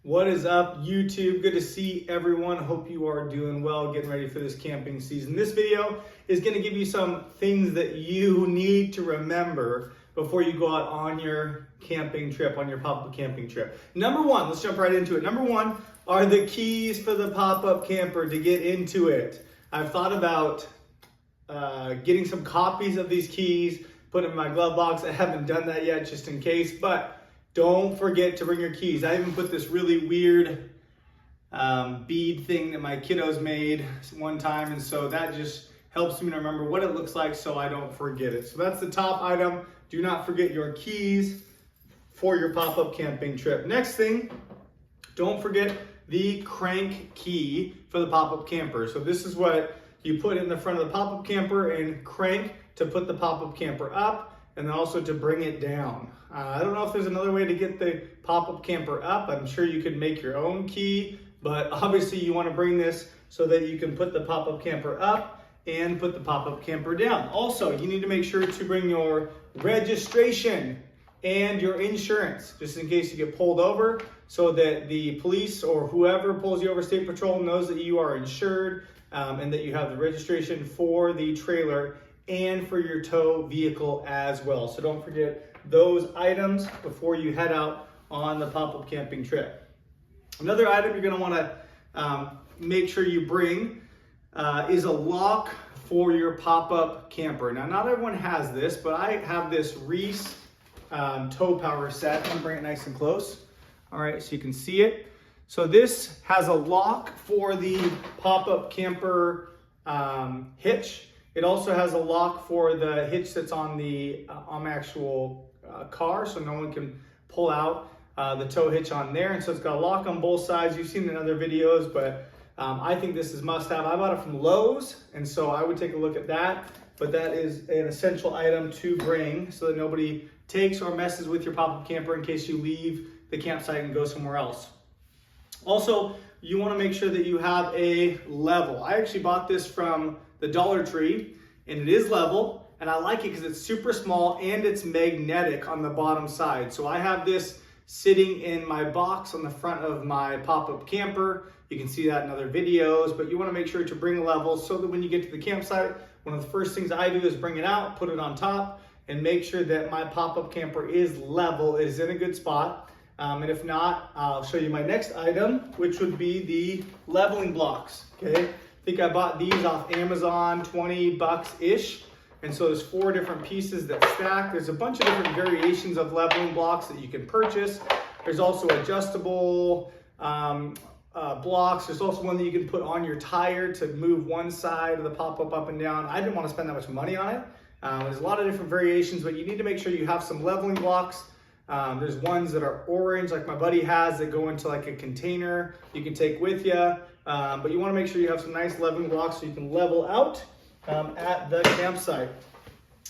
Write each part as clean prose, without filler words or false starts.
What is up, YouTube? Good to see everyone. Hope you are doing well, getting ready for this camping season. This video is going to give you some things that you need to remember before you go out on your camping trip, on your pop-up camping trip. Number one, let's jump right into it. Number one are the keys for the pop-up camper to get into it. I've thought about getting some copies of these keys, put them in my glove box. I haven't done that yet, just in case, but don't forget to bring your keys. I even put this really weird bead thing that my kiddos made one time, and so that just helps me to remember what it looks like so I don't forget it. So that's the top item. Do not forget your keys for your pop-up camping trip. Next thing, don't forget the crank key for the pop-up camper. So this is what you put in the front of the pop-up camper and crank to put the pop-up camper up, and then also to bring it down. I don't know if there's another way to get the pop-up camper up. I'm sure you could make your own key, but obviously you want to bring this so that you can put the pop-up camper up and put the pop-up camper down. Also, you need to make sure to bring your registration and your insurance, just in case you get pulled over, so that the police or whoever pulls you over, State Patrol, knows that you are insured and that you have the registration for the trailer and for your tow vehicle as well. So don't forget those items before you head out on the pop-up camping trip. Another item you're gonna wanna make sure you bring is a lock for your pop-up camper. Now, not everyone has this, but I have this Reese tow power set. I'm gonna bring it nice and close. All right, so you can see it. So this has a lock for the pop-up camper hitch. It also has a lock for the hitch that's on the actual car, so no one can pull out the tow hitch on there. And so it's got a lock on both sides. You've seen it in other videos, but I think this is must have. I bought it from Lowe's, and so I would take a look at that. But that is an essential item to bring so that nobody takes or messes with your pop-up camper in case you leave the campsite and go somewhere else. Also, you want to make sure that you have a level. I actually bought this from the Dollar Tree, and it is level, and I like it because it's super small and it's magnetic on the bottom side. So I have this sitting in my box on the front of my pop-up camper. You can see that in other videos, but you want to make sure to bring a level so that when you get to the campsite, one of the first things I do is bring it out, put it on top, and make sure that my pop-up camper is level, is in a good spot. And if not, I'll show you my next item, which would be the leveling blocks, okay? I think I bought these off Amazon, 20 bucks-ish. And so there's 4 different pieces that stack. There's a bunch of different variations of leveling blocks that you can purchase. There's also adjustable blocks. There's also one that you can put on your tire to move one side of the pop-up up and down. I didn't want to spend that much money on it. There's a lot of different variations, but you need to make sure you have some leveling blocks. There's ones that are orange, like my buddy has, that go into like a container you can take with you. But you want to make sure you have some nice leveling blocks so you can level out at the campsite.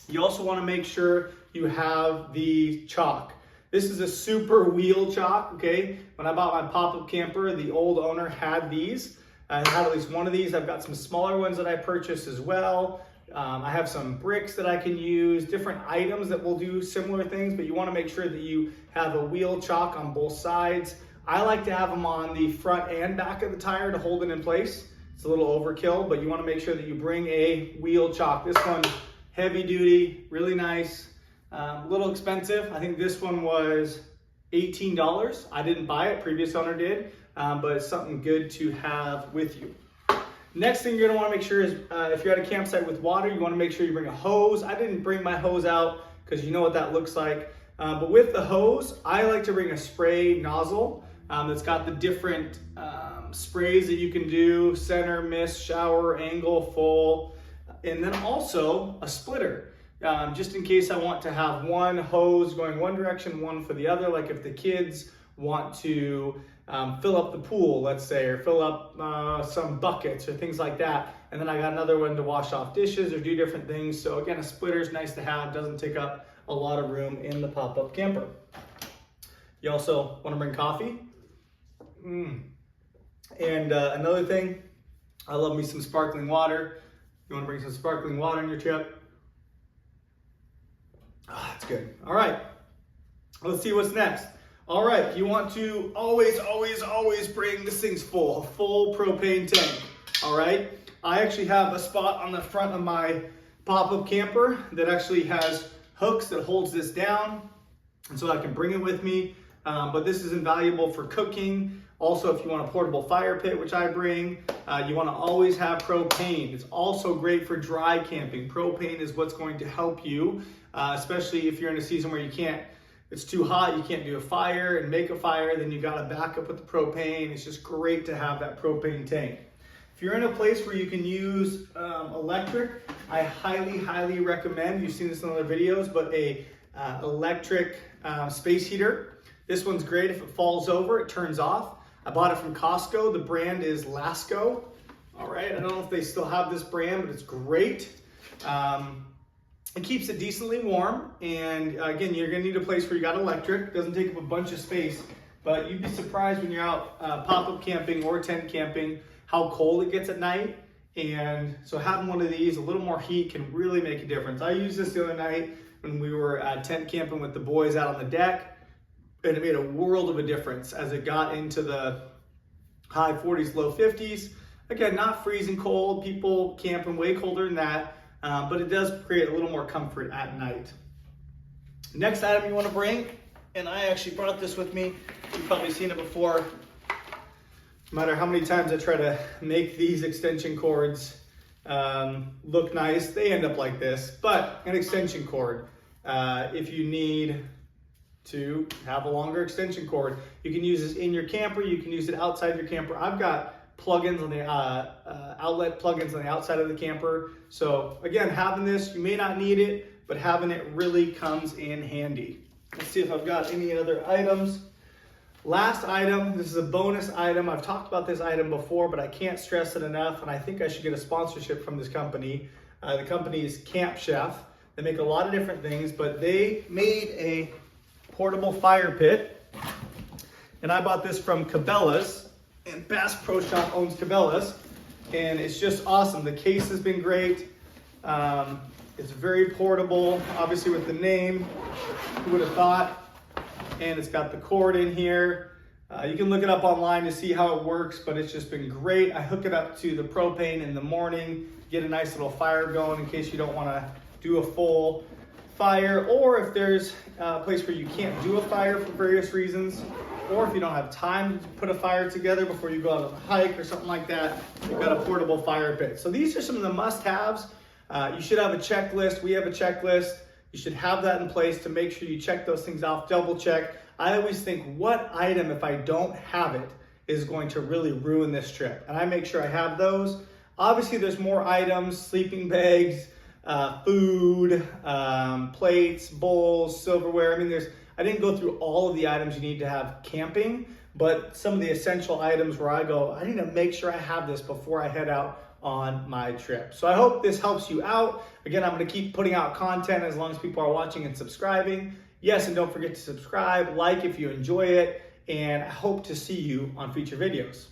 You also want to make sure you have the chalk. This is a super wheel chalk, okay? When I bought my pop-up camper, the old owner had these. I had at least one of these. I've got some smaller ones that I purchased as well. I have some bricks that I can use, different items that will do similar things, but you want to make sure that you have a wheel chalk on both sides. I like to have them on the front and back of the tire to hold it in place. It's a little overkill, but you want to make sure that you bring a wheel chalk. This one's heavy duty, really nice, a little expensive. I think this one was $18. I didn't buy it, previous owner did, but it's something good to have with you. Next thing you're gonna wanna make sure is, if you're at a campsite with water, you wanna make sure you bring a hose. I didn't bring my hose out because you know what that looks like. But with the hose, I like to bring a spray nozzle that's got the different sprays that you can do: center, mist, shower, angle, full, and then also a splitter. Just in case I want to have one hose going one direction, one for the other, like if the kids want to fill up the pool, let's say, or fill up some buckets or things like that. And then I got another one to wash off dishes or do different things. So again, a splitter is nice to have, doesn't take up a lot of room in the pop-up camper. You also want to bring coffee. And another thing, I love me some sparkling water. You want to bring some sparkling water on your trip. That's good. All right, let's see what's next. All right, you want to always bring this thing's full, a full propane tank. All right, I actually have a spot on the front of my pop-up camper that actually has hooks that holds this down, and so I can bring it with me. But this is invaluable for cooking. Also, if you want a portable fire pit, which I bring, you want to always have propane. It's also great for dry camping. Propane is what's going to help you, especially if you're in a season where it's too hot, you can't do a fire and make a fire, then you got to back up with the propane. It's just great to have that propane tank. If you're in a place where you can use electric, I highly recommend, you've seen this in other videos, but a electric space heater. This one's great. If it falls over, it turns off. I bought it from Costco. The brand is Lasco. All right, I don't know if they still have this brand, but it's great. It keeps it decently warm. And again, you're gonna need a place where you got electric. It doesn't take up a bunch of space, but you'd be surprised when you're out pop-up camping or tent camping, how cold it gets at night. And so having one of these, a little more heat can really make a difference. I used this the other night when we were tent camping with the boys out on the deck. And it made a world of a difference as it got into the high 40s, low 50s. Again, not freezing cold. People camping way colder than that, but it does create a little more comfort at night. Next item you want to bring, and I actually brought this with me. You've probably seen it before. No matter how many times I try to make these extension cords look nice, they end up like this. But an extension cord, if you need to have a longer extension cord, you can use this in your camper, you can use it outside your camper. I've got plugins on the outlet plugins on the outside of the camper. So again, having this, you may not need it, but having it really comes in handy. Let's see if I've got any other items. Last item, this is a bonus item. I've talked about this item before, but I can't stress it enough, and I think I should get a sponsorship from this company. The company is Camp Chef. They make a lot of different things, but they made a portable fire pit, and I bought this from Cabela's, and Bass Pro Shop owns Cabela's, and it's just awesome. The case has been great. It's very portable, obviously with the name, who would have thought? And it's got the cord in here. You can look it up online to see how it works, but it's just been great. I hook it up to the propane in the morning, get a nice little fire going in case you don't want to do a full fire, or if there's a place where you can't do a fire for various reasons, or if you don't have time to put a fire together before you go out on a hike or something like that, you've got a portable fire pit. So these are some of the must-haves. You should have a checklist. We have a checklist. You should have that in place to make sure you check those things off, double check. I always think, what item, if I don't have it, is going to really ruin this trip? And I make sure I have those. Obviously, there's more items, sleeping bags, food, plates, bowls, silverware. I mean, I didn't go through all of the items you need to have camping, but some of the essential items where I go, I need to make sure I have this before I head out on my trip. So I hope this helps you out. Again, I'm going to keep putting out content as long as people are watching and subscribing. Yes, and don't forget to subscribe, like if you enjoy it, and I hope to see you on future videos.